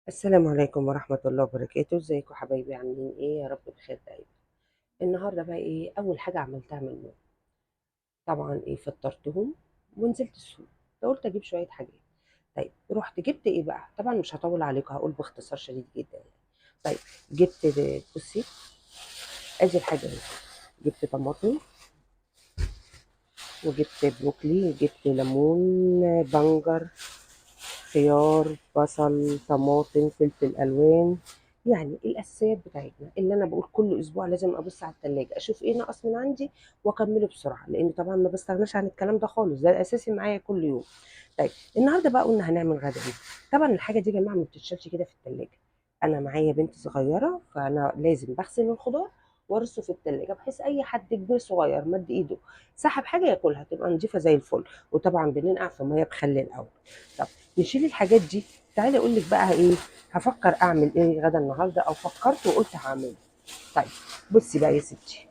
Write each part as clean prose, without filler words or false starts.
السلام عليكم ورحمة الله وبركاته. ازيكم حبايبي؟ عاملين ايه؟ يا رب بخير دايما. النهارده بقى ايه اول حاجة عملتها من النوم؟ طبعا ايه، فطرتهم ونزلت السوق. قلت اجيب شوية حاجات. طيب رحت جبت ايه بقى؟ طبعا مش هطول عليكم، هقول باختصار شديد جدا يعني. طيب جبت بصي، ادي الحاجة اهي. جبت طماطم، وجبت بروكلي، وجبت ليمون، بنجر، خيار، بصل، طماطم، فلفل الوان. يعني الاساسيات بتاعتنا اللي انا بقول كل اسبوع لازم ابص على التلاجة اشوف ايه ناقص من عندي واكمله بسرعه، لان طبعا ما بستغناش عن الكلام ده خالص، ده الاساسي معايا كل يوم. طيب النهارده بقى قلنا هنعمل غدا ايه. طبعا الحاجه دي يا جماعه ما بتتشالش كده في التلاجة. انا معايا بنت صغيره، فانا لازم بغسل الخضار وارصه في التلاجة بحيث اي حد كبير صغير مد ايده سحب حاجه ياكلها تبقى نضيفه زي الفل. وطبعا بننقع في ميه بخل الاول. طب نشيل الحاجات دي. تعالي اقول لك بقى ايه هفكر اعمل ايه غدا النهارده، او فكرت وقلت هعمله. طيب بصي بقى يا ستي،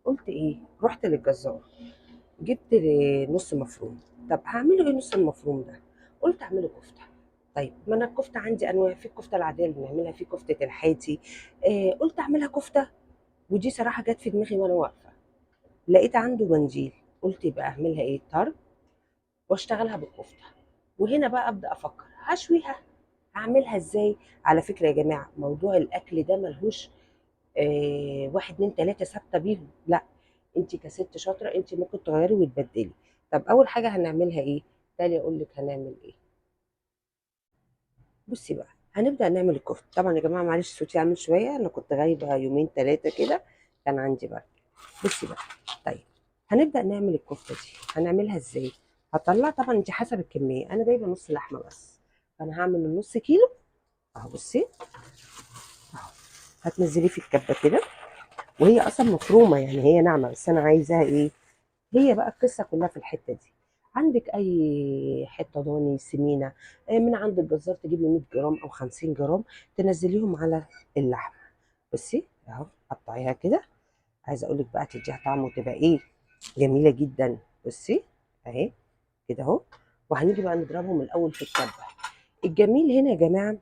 قلت ايه، رحت للجزار، جبت لي نص مفروم. طب هعمله ايه نص المفروم ده؟ قلت اعمله كفته. طيب ما انا الكفته عندي انواع، في الكفته العاديه اللي بنعملها، في كفته الحاتي. قلت اعملها كفته. ودي صراحه جت في دماغي وانا واقفه، لقيت عنده منجيل. قلت يبقى اعملها ايه، طرب، واشتغلها بالكفته. وهنا بقى ابدا افكر هشويها، هعملها ازاي. على فكره يا جماعه، موضوع الاكل ده ملهوش واحد اتنين تلاته ثابته بيهم، لا. انت كست شاطره انت ممكن تغيري وتبدلي. طب اول حاجه هنعملها ايه؟ تالي اقول لك هنعمل ايه. بصي بقى، هنبدا نعمل الكفته. طبعا يا جماعه معلش صوتي عامل شويه، انا كنت غايبه يومين ثلاثه كده، كان عندي بقى. بصي بقى، طيب هنبدا نعمل الكفته دي. هنعملها ازاي؟ هطلع طبعا انت حسب الكميه، انا جايبه نص لحمه بس، فانا هعمل النص كيلو. اهو بصي، اهو. هتنزليه في الكبه كده، وهي اصلا مفرومه يعني هي ناعمه، بس انا عايزاها ايه. هي بقى القصه كلها في الحته دي. عندك اي حته ضاني سمينه، من عند الجزار تجيبي 100 جرام او 50 جرام، تنزليهم على اللحمه. بصي اهو، قطعيها كده. عايزه اقول لك بقى تديها طعم وتبقى ايه، جميله جدا. بصي اهي كده اهو. وهنيجي بقى نضربهم الاول في الكبه. الجميل هنا يا جماعه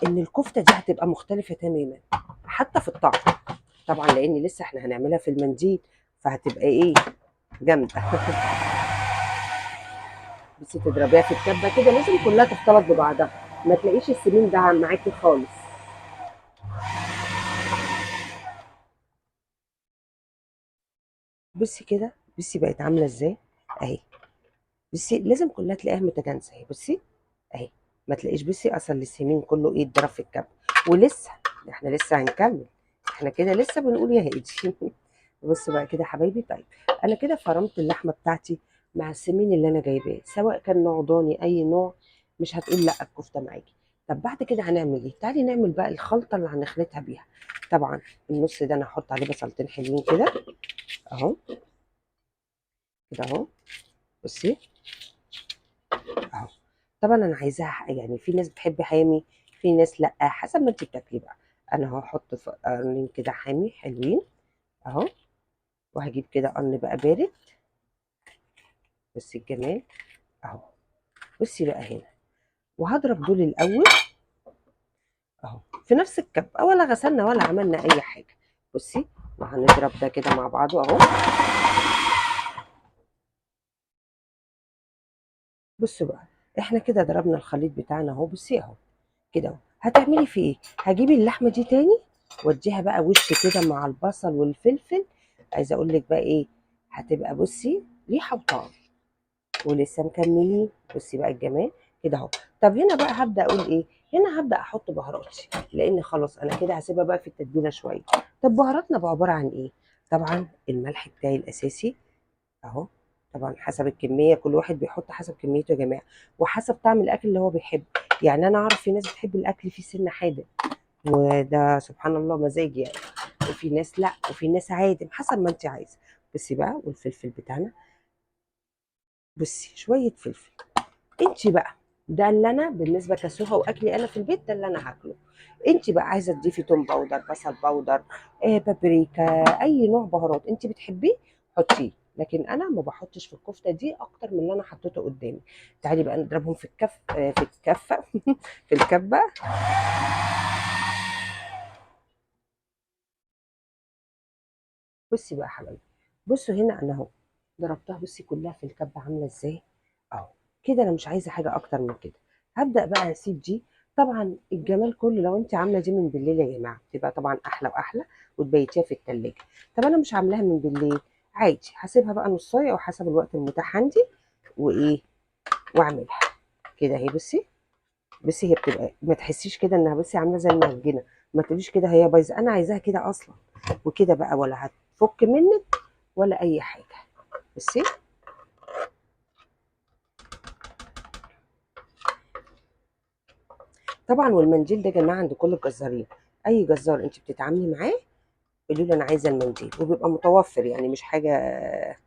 ان الكفته دي هتبقى مختلفه تماما حتى في الطعم، طبعا لان لسه احنا هنعملها في المنديل، فهتبقى ايه، جامده. بس تضربيها في الكبه كده لازم كلها تختلط ببعضها، ما تلاقيش السمين ده معاكي خالص. بصي كده، بصي بقت عامله ازاي اهي. بصي لازم كلها تلاقيها متجانسه اهي. بصي اهي، ما تلاقيش بصي اصل السمين كله ايه اتضرب في الكبه. ولسه، احنا لسه هنكمل، احنا كده لسه بنقول يا هادي. بص بقى كده يا حبايبي. طيب انا كده فرمت اللحمه بتاعتي مع السمين اللي انا جايباه، سواء كان نوع ضاني اي نوع، مش هتقول لا الكفته معاكي. طب بعد كده هنعمل ايه؟ تعالي نعمل بقى الخلطه اللي هنخلطها بيها. طبعا النص ده انا هحط عليه بصلتين حلوين كده اهو، كده اهو. بصي اهو. طبعا انا عايزاها يعني في ناس بتحب حامي، في ناس لا، حسب ما انت بتاكلي بقى. انا هحط قرنين كده حامي حلوين اهو. وهجيب كده قرن بقى بارد. بصي الجمال اهو. بصي بقى هنا، وهضرب دول الاول اهو في نفس الكب، ولا غسلنا ولا عملنا اي حاجه. بصي، وهنضرب ده كده مع بعضه اهو. بصوا بقى، احنا كده ضربنا الخليط بتاعنا اهو. بصي اهو كده اهو. هتعملي في ايه؟ هجيبي اللحمه دي تاني واديها بقى وش كده مع البصل والفلفل. عايزه اقول لك بقى ايه، هتبقى بصي ريحه وطعم. ولسه مكملين. بصي بقى الجمال كده اهو. طب هنا بقى هبدا اقول ايه، هنا هبدا احط بهاراتي، لان خلاص انا كده هسيبها بقى في التتبيله شويه. طب بهاراتنا بقى عباره عن ايه؟ طبعا الملح بتاعي الاساسي اهو. طبعا حسب الكميه، كل واحد بيحط حسب كميته يا جماعه، وحسب طعم الاكل اللي هو بيحبه. يعني انا اعرف في ناس بتحب الاكل فيه سنه حادق، وده سبحان الله مزاج يعني. وفي ناس لا، وفي ناس عادي حسب ما انت عايزه. بصي بقى، والفلفل بتاعنا، بصي شويه فلفل. انت بقى، ده اللي انا بالنسبه كسوها واكلي انا في البيت، ده اللي انا هاكله. انت بقى عايزه تضيفي توم باودر، بصل باودر، بابريكا، اي نوع بهارات انت بتحبيه حطيه. لكن انا ما بحطش في الكفته دي اكتر من اللي انا حطيته قدامي. تعالي بقى نضربهم في الكف في الكفه في الكبه. بصي بقى يا حبايبي، بصوا هنا انا اهو ضربتها، بصي كلها في الكبه عامله ازاي اهو. كده انا مش عايزه حاجه اكتر من كده. هبدا بقى اسيب دي. طبعا الجمال كله لو انت عامله دي من بالليل يا جماعه بتبقى طبعا احلى واحلى، وتبيتيها في التلاجة. طب انا مش عاملاها من بالليل، عادي هسيبها بقى نصايه او حسب الوقت المتاح عندي، وايه، واعملها كده اهي. بصي، بصي هي بتبقى ما تحسيش كده انها بصي عامله زي المعجنه، ما تقوليش كده هي بايظه، انا عايزاها كده اصلا. وكده بقى ولا هتفك منك ولا اي حاجه. بصي، طبعا والمنديل ده يا جماعه عند كل الجزارين، اي جزار انت بتتعاملي معاه قولي له انا عايزه المنديل، وبيبقى متوفر يعني مش حاجه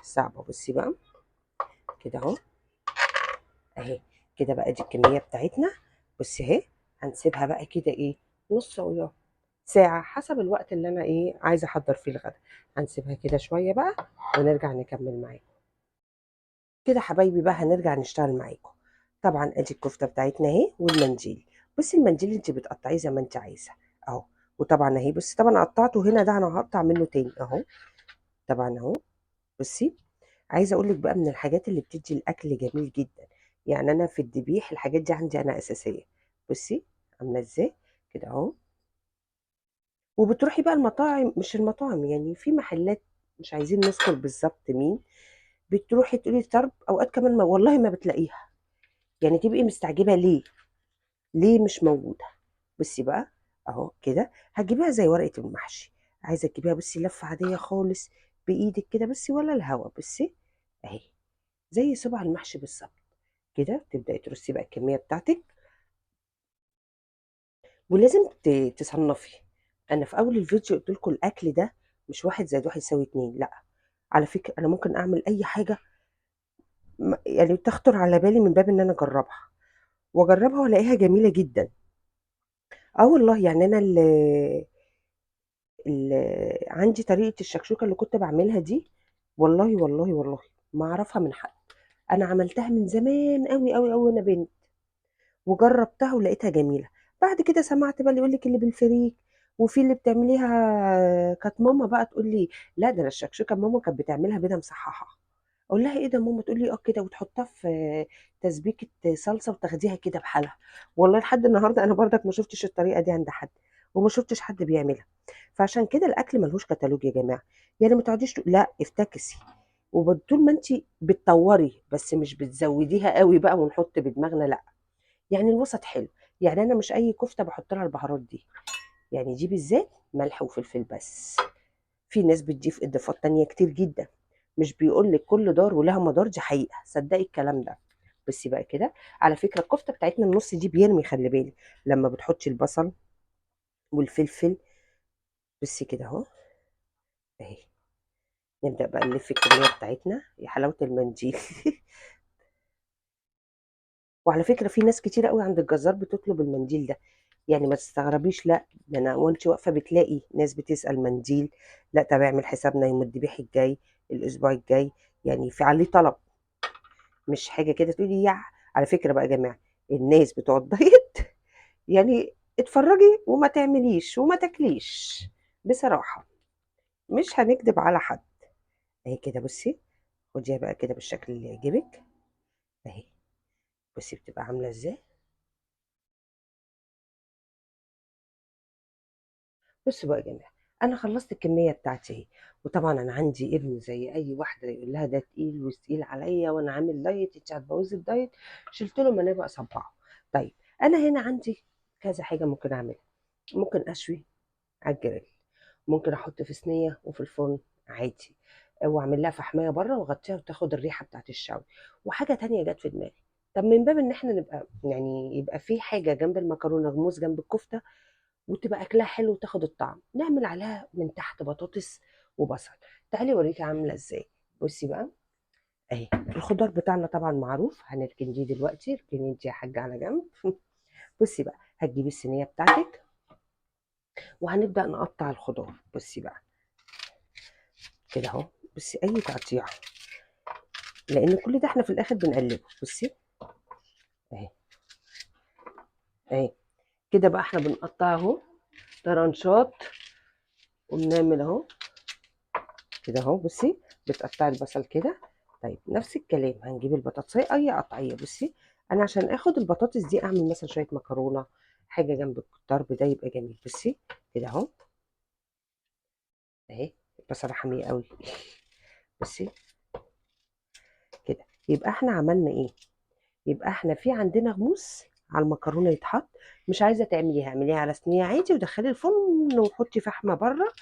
صعبه. بصي بقى كده اهو، اهي كده بقى دي الكميه بتاعتنا. بصي اهي، هنسيبها بقى كده ايه، نص او ساعه حسب الوقت اللي انا ايه عايزه احضر فيه الغدا. هنسيبها كده شويه بقى ونرجع نكمل معاكم. كده حبايبي بقى هنرجع نشتغل معاكم. طبعا ادي الكفته بتاعتنا اهي والمنديل. بصي المنديل انت بتقطعيه زي ما انت عايزه اهو. وطبعا اهي بصي، طبعا قطعته هنا، ده انا هقطع منه تاني اهو. طبعا اهو. بصي، عايزه اقول لك بقى من الحاجات اللي بتدي الاكل جميل جدا، يعني انا في الذبيح الحاجات دي عندي انا اساسيه. بصي عامله ازاي كده اهو. وبتروحي بقى المطاعم، مش المطاعم يعني، في محلات مش عايزين نذكر بالظبط مين، بتروحي تقولي طرب اوقات كمان ما والله ما بتلاقيها، يعني تبقي مستعجبه ليه، ليه مش موجوده. بصي بقى اهو كده هتجيبيها زي ورقه المحشي، عايزه تجيبيها بصي لفه عاديه خالص بايدك كده بصي ولا الهوا. بصي اهي زي صباع المحشي بالظبط. كده تبداي ترصي بقى الكميه بتاعتك، ولازم تصنفي. انا في اول الفيديو قلت لكم الاكل ده مش واحد زائد واحد يساوي اتنين، لا، على فكره انا ممكن اعمل اي حاجه يعني تخطر على بالي من باب ان انا اجربها، واجربها والاقيها جميله جدا. اه والله يعني انا عندي طريقه الشكشوكه اللي كنت بعملها دي، والله والله والله ما اعرفها من حد. انا عملتها من زمان قوي قوي قوي وانا بنت، وجربتها ولقيتها جميله. بعد كده سمعت بقى اللي يقول لك اللي بالفريك، وفي اللي بتعمليها كانت ماما بقى تقول لي لا ده انا الشكشوكه ماما كانت بتعملها بيضه مصححه. اقول لها ايه ده ماما، تقول لي اه كده، وتحطها في تسبيكه صلصه وتاخديها كده بحالها. والله لحد النهارده انا برضك ما شفتش الطريقه دي عند حد، وما شفتش حد بيعملها. فعشان كده الاكل ملهوش كتالوج يا جماعه، يعني ما تقعديش لا افتكسي، وطول ما انت بتطوري بس مش بتزوديها قوي بقى ونحط بدماغنا لا، يعني الوسط حلو. يعني انا مش اي كفته بحط لها البهارات دي، يعني دي بالذات ملح وفلفل بس. في ناس بتضيف اضافات تانية كتير جدا، مش بيقول لك كل دار ولها مدار، دي حقيقه صدقي الكلام ده. بصي بقى كده، على فكره الكفته بتاعتنا النص دي بيرمي، خلي بالك لما بتحطي البصل والفلفل. بصي كده اهو، اهي نبدا بقى نلف الكميه بتاعتنا يا حلاوه المنديل. وعلى فكره في ناس كتير قوي عند الجزار بتطلب المنديل ده، يعني ما تستغربيش، لا ده انا وانت واقفه بتلاقي ناس بتسال منديل. لا طب اعمل حسابنا يوم الذبيح الجاي، الاسبوع الجاي، يعني في عليه طلب، مش حاجه كده تقولي يا. على فكره بقى يا جماعه الناس بتوع الدايت يعني اتفرجي وما تعمليش وما تاكليش بصراحه، مش هنكدب على حد. اهي كده بصي، خديها بقى كده بالشكل اللي يعجبك اهي. بصي بتبقى عامله ازاي. بصوا بقى يا جماعه، انا خلصت الكميه بتاعتي اهي. وطبعا انا عندي ابن زي اي واحده يقول لها ده تقيل وتقيل عليا وانا عامل دايت، انت هتبوظي الدايت. شلت له منابع صبعه. طيب انا هنا عندي كذا حاجه ممكن اعملها. ممكن اشوي على الجريل، ممكن احط في صينيه وفي الفرن عادي، واعمل لها فحمايه بره واغطيها وتاخد الريحه بتاعت الشوي. وحاجه تانية جت في دماغي، طب من باب ان احنا نبقى يعني يبقى في حاجه جنب المكرونه غموس جنب الكفته، وتبقى اكلها حلو وتاخد الطعم، نعمل عليها من تحت بطاطس وبصل. تعالي اوريكي عامله ازاي. بصي بقى اهي الخضار بتاعنا طبعا معروف، هنركن دي دلوقتي، اركني انت يا حاجه على جنب. بصي بقى هتجيبي الصينيه بتاعتك وهنبدا نقطع الخضار. بصي بقى كده اهو، بصي اي تقطيع، لان كل ده احنا في الاخر بنقلبه. بصي اهي، اهي كده بقى احنا بنقطع اهو طرنشات، وبنعمل اهو كده اهو. بصي بتقطعي البصل كده. طيب نفس الكلام هنجيب البطاطسايه اي قطعيه. بصي انا عشان اخد البطاطس دي اعمل مثلا شويه مكرونه، حاجه جنب الطرب ده يبقى جميل. بصي كده اهو، اهي البصله حاميه قوي. بصي كده يبقى احنا عملنا ايه؟ يبقى احنا في عندنا غموس على المكرونه يتحط. مش عايزه تعمليها اعمليها على صينيه عادي ودخلي الفرن وحطي فحمه بره،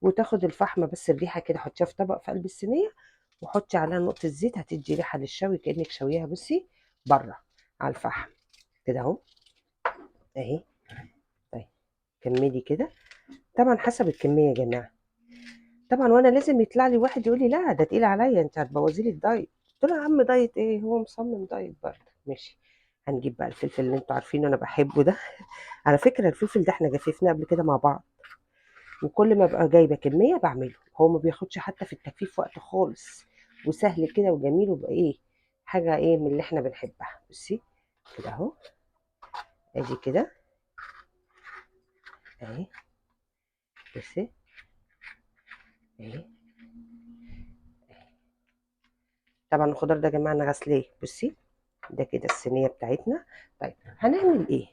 وتاخد الفحمه بس الريحه كده، حطيها في طبق في قلب الصينيه وحطي عليها نقطه زيت، هتدي ريحه للشوي كانك شويها. بصي بره على الفحم كده اهو، اهي. طيب كملي كده، طبعا حسب الكميه يا جماعه. طبعا وانا لازم يطلع لي واحد يقول لي لا ده تقيل عليا، انت هتبوظي لي الدايت. قلت له يا عم دايت ايه، هو مصمم دايت برضه. ماشي. هنجيب بقى الفلفل اللي انتوا عارفينه انا بحبه ده. على فكره الفلفل ده احنا جففناه قبل كده مع بعض، وكل ما ابقى جايبه كميه بعمله. هو ما بياخدش حتى في التجفيف وقت خالص، وسهل كده وجميل، وبقى ايه حاجه ايه من اللي احنا بنحبها. بصي كده اهو، ادي كده اهي. بصي اهي. طبعا الخضار ده يا جماعه انا غسلاه. بصي ده كده الصينيه بتاعتنا. طيب هنعمل ايه؟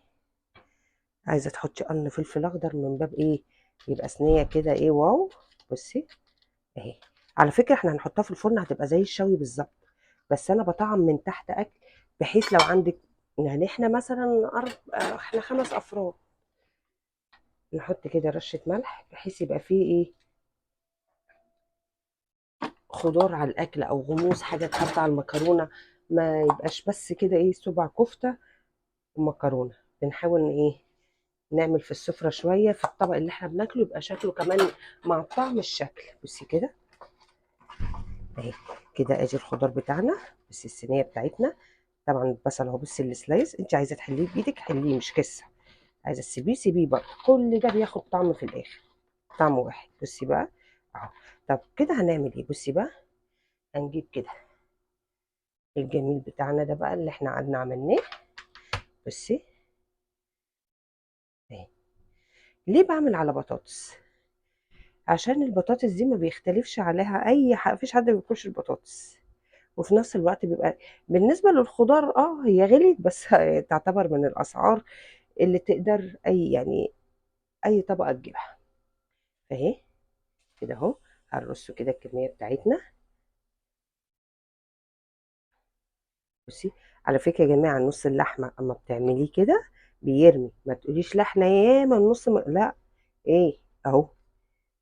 عايزه تحطي قرن فلفل اخضر من باب ايه، يبقى صينيه كده ايه واو. بصي اهي. على فكره احنا هنحطها في الفرن هتبقى زي الشوي بالظبط، بس انا بطعم من تحت اكل، بحيث لو عندك يعني احنا مثلا احنا 5 افراد، نحط كده رشه ملح بحيث يبقى فيه ايه خضار على الاكل، او غموس حاجه تحط على المكرونه، ما يبقاش بس كده ايه صبع كفته ومكرونه. بنحاول ايه نعمل في السفرة شوية في الطبق اللي احنا بناكله، يبقى شكله كمان مع الطعم الشكل. بصي كده اهي. كده ادي الخضار بتاعنا، بس الصينية بتاعتنا. طبعا البصل اهو، بصي السلايس، انت عايزة تحليه بايدك حليه مش قصة، عايزة تسيبيه سيبيه برضه، كل ده بياخد طعم في الاخر، طعم واحد. بصي بقى اهو. طب كده هنعمل ايه؟ بصي بقى هنجيب كده الجميل بتاعنا ده بقى اللي احنا قعدنا عملناه. بصي اهي. ليه بعمل على بطاطس؟ عشان البطاطس دي ما بيختلفش عليها اي حاجه، مفيش حد ما بياكلش البطاطس، وفي نفس الوقت بيبقى بالنسبه للخضار هي غليت بس تعتبر من الاسعار اللي تقدر اي يعني اي طبقه تجيبها. اهي كده اهو. هنرص كده الكميه بتاعتنا. بصي على فكره يا جماعه نص اللحمه اما بتعمليه كده بيرمي، ما تقوليش لا احنا ياما النص لا، ايه اهو،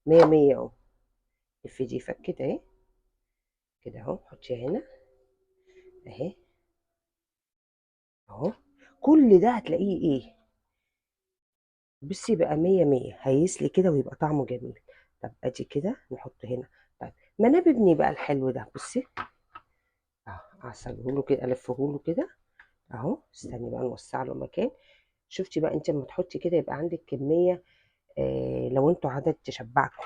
مية مية اهو. افردي فكت اهي كده اهو، حطيها هنا اهي اهو. كل ده هتلاقيه ايه بصي بقى مية مية، هيسلي كده ويبقى طعمه جميل. طب ادي كده نحط هنا. طيب ما انا ببني بقى الحلو ده. بصي اهو، اعصره له كده، الفه له كده اهو. استني بقى نوسع له مكان. شفتي بقى انت لما تحطي كده يبقى عندك كميه، لو انتوا عدد تشبعكم،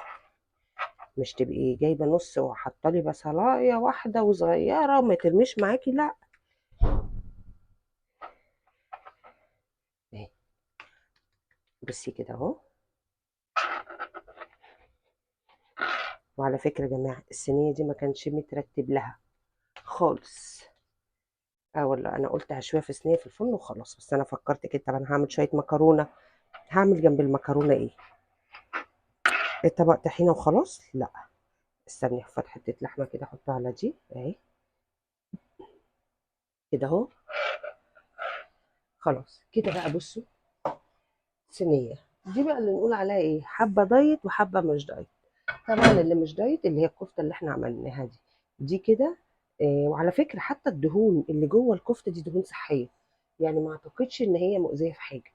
مش تبقي جايبه نص وحاطه لي بصلايه واحده وصغيره وما ترميش معاكي، لا. اهي بصي كده اهو. وعلى فكره يا جماعه الصينيه دي ما كانش مترتب لها خالص. اه والله انا قلت هشويها في صينيه في الفرن وخلاص، بس انا فكرت كده طب انا هعمل شويه مكرونه، هعمل جنب المكرونه ايه، طبق طحينه وخلاص؟ لا. استني هفضل حته لحمه كده احطها على دي اهي كده اهو. خلاص كده بقى بصوا صينيه دي بقى اللي نقول عليها ايه، حبه دايت وحبه مش دايت. طبعا اللي مش دايت اللي هي الكفته اللي احنا عملناها دي كده. وعلى فكره حتى الدهون اللي جوه الكفته دي دهون صحيه، يعني ما اعتقدش ان هي مؤذيه في حاجه.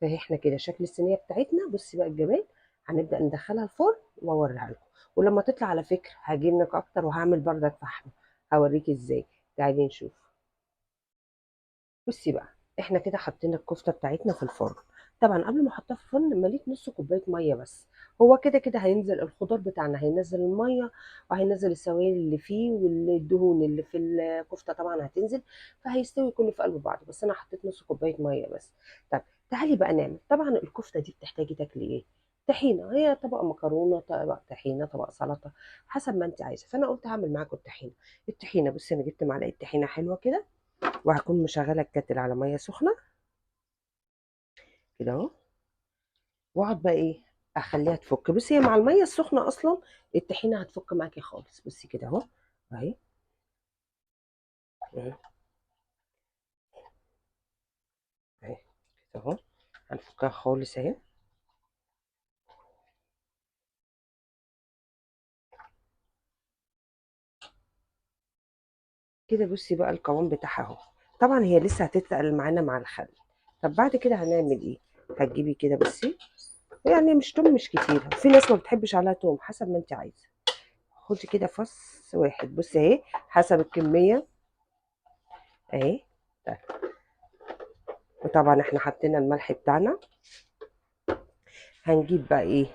فاحنا كده شكل الصينيه بتاعتنا. بصي بقى الجمال. هنبدا ندخلها الفرن واوريها لكم، ولما تطلع على فكره هجينك اكتر وهعمل بردك فحم هوريكي ازاي. تعالي نشوف. بصي بقى احنا كده حطينا الكفته بتاعتنا في الفرن. طبعا قبل ما احطها في الفرن مليت نص كوبايه ميه بس، هو كده كده هينزل الخضار بتاعنا، هينزل الميه وهينزل السوائل اللي فيه والدهون اللي في الكفته طبعا هتنزل، فهيستوي كله في قلب بعض. بس انا حطيت نص كوبايه ميه بس. طب تعالي بقى نعمل. طبعا الكفته دي بتحتاجي تاكلي ايه؟ طحينه. هي طبق مكرونه، طبق طحينه، طبق سلطه، حسب ما انت عايزه. فانا قلت هعمل معاكم الطحينه. الطحينه بصي، انا جبت معلقه طحينه حلوه كده، وهكون مشغله الكاتل على ميه سخنه كده اهو، واقعد بقى ايه، اخليها تفك. بصي هي مع الميه السخنه اصلا الطحينه هتفك معاكي خالص. بصي كده اهو، اهي اهي اهي كده اهو، هنفكها خالص اهي كده. بصي بقى القوام بتاعها اهو. طبعا هي لسه هتتقل معانا مع الخل. طب بعد كده هنعمل ايه؟ هتجيبي كده بصي، يعني مش توم مش كتير، في ناس ما بتحبش عليها توم، حسب ما انت عايزه. خدي كده فص واحد بصي اهي، حسب الكميه اهي. طيب، وطبعا احنا حطينا الملح بتاعنا. هنجيب بقى ايه،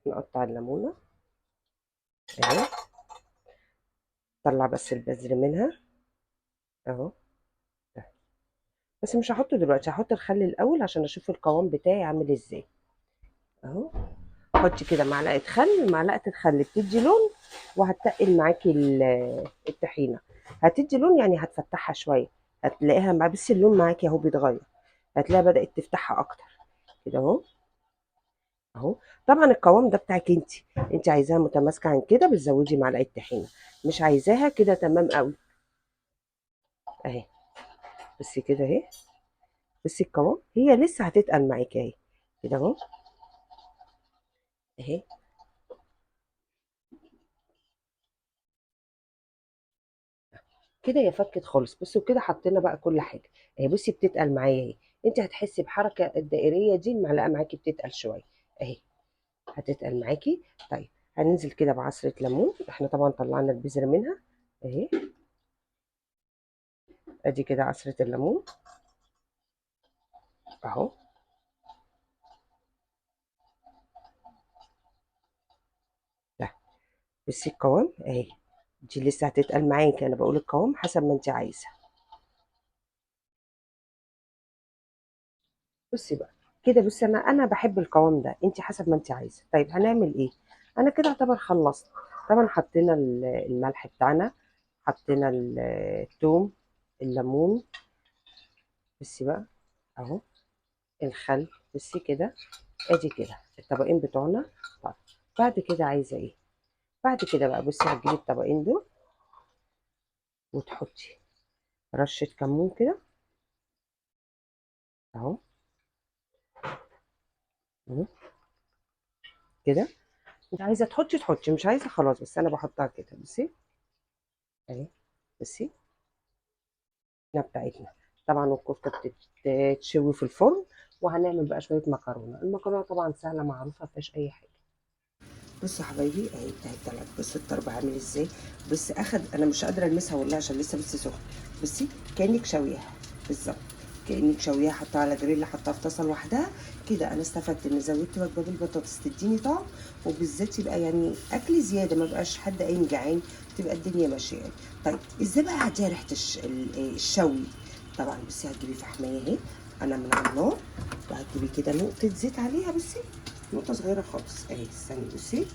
نقطع الليمونه اهي، طلع بس البذر منها اهو. بس مش هحطه دلوقتي، هحط الخل الاول عشان اشوف القوام بتاعي عامل ازاي اهو. حطي كده معلقه خل. معلقه الخل بتدي لون، وهتقل معاكي الطحينه. هتدي لون يعني هتفتحها شويه، هتلاقيها مع بس اللون معاكي اهو بيتغير، هتلاقيها بدات تفتحها اكتر كده اهو اهو. طبعا القوام ده بتاعك انت، انت عايزاها متماسكه عن كده بتزودي معلقه طحينه، مش عايزاها كده تمام قوي اهي. بصي كده اهي، بصي القوام هي لسه هتتقل معاكي اهي كده اهو اهي. كده هي فكت خالص. بصي وكده حطينا بقى كل حاجه اهي. بصي بتتقل معايا اهي، انت هتحسي بحركه الدائريه دي المعلقه معاكي بتتقل شويه اهي، هتتقل معاكي. طيب هننزل كده بعصره ليمون، احنا طبعا طلعنا البذر منها اهي. ادي كده عصره الليمون اهو. ده بصي القوام اهي، دي لسه هتتقل معاكي، انا بقول القوام حسب ما انت عايزه. بصي بقى كده، بصي انا بحب القوام ده، انت حسب ما انت عايزه. طيب هنعمل ايه؟ انا كده اعتبر خلصت. طبعا حطينا الملح بتاعنا، حطينا الثوم، الليمون، بصي بقى اهو، الخل، بصي كده. ادي كده الطبقين بتوعنا. طيب بعد كده عايزه ايه؟ بعد كده بقى بصي هتجيبي الطبقين دول وتحطي رشه كمون كده اهو اهو كده. انت عايزه تحطي تحطي، مش عايزه خلاص، بس انا بحطها كده بصي اهي. بصي بتاعتنا طبعا، والكفته بتتشوي في الفرن. وهنعمل بقى شويه مكرونه. المكرونه طبعا سهله معروفه، مفيهاش اي حاجه. بصوا يا حبايبي اهي بتاعت طلعت. بصوا الطرب عامل ازاي. بصي اخد، انا مش قادره المسها والله عشان لسه بس سخن. بصي كانك شويها بالظبط، كانك شويها، حطها على جريل، حطها في طاسه لوحدها كده. انا استفدت ان زودت وجبه بالبطاطس تديني طعم، وبالذات يبقى يعني اكل زياده، ما بقاش حد قايم جعان، تبقى الدنيا ماشيه يعني. طيب ازاي بقى هديها ريحه الشوي؟ طبعا بصي هتجيبي فحميه اهي، انا من على النار، وهتجيبي كده نقطه زيت عليها. بصي نقطه صغيره خالص اهي، استني بصي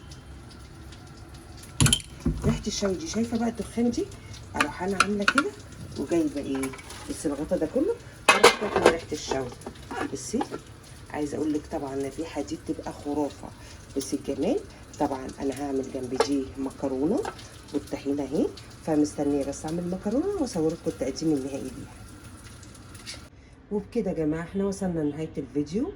ريحه الشوي دي، شايفه بقى الدخان دي؟ اروح انا عامله كده وجايبه ايه، بس الغطا ده كله اروح واخده ريحه الشوي. بصي عايزه اقول لك طبعا الريحه دي بتبقى خرافه. بصي كمان طبعا انا هعمل جنب دي مكرونه والطحينه اهي، فمستنيه بس اعمل مكرونه واصوركم التقديم النهائي ليها. وبكده يا جماعه احنا وصلنا لنهايه الفيديو.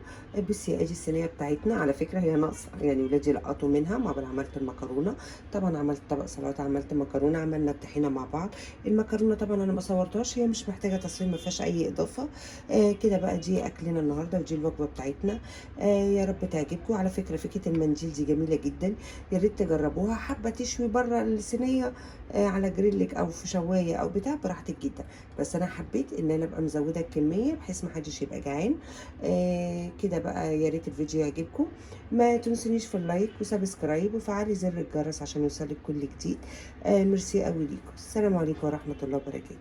بصي ادي الصينيه بتاعتنا، على فكره هي ناقصه يعني، ولادي لقطوا منها ما قبل عملت المكرونه. طبعا عملت طبق سلطه، عملت مكرونه، عملنا الطحينه مع بعض. المكرونه طبعا انا ما صورتهاش، هي مش محتاجه تصوير، ما فيهاش اي اضافه. كده بقى دي اكلنا النهارده، ودي الوجبه بتاعتنا. يا رب تعجبكم. على فكره فكره المنديل دي جميله جدا، يا ريت تجربوها. حابه تشوي بره الصينيه على جريلك او في شوايه او بتاع، براحتك جدا. بس انا حبيت ان انا ابقى مزوده الكميه بحيث ما حدش يبقى جعان. كده بقى يا ريت الفيديو يعجبكم، ما تنسونيش في اللايك وسبسكرايب وفعلي زر الجرس عشان يوصلك كل جديد. ميرسي قوي ليكم، السلام عليكم ورحمة الله وبركاته.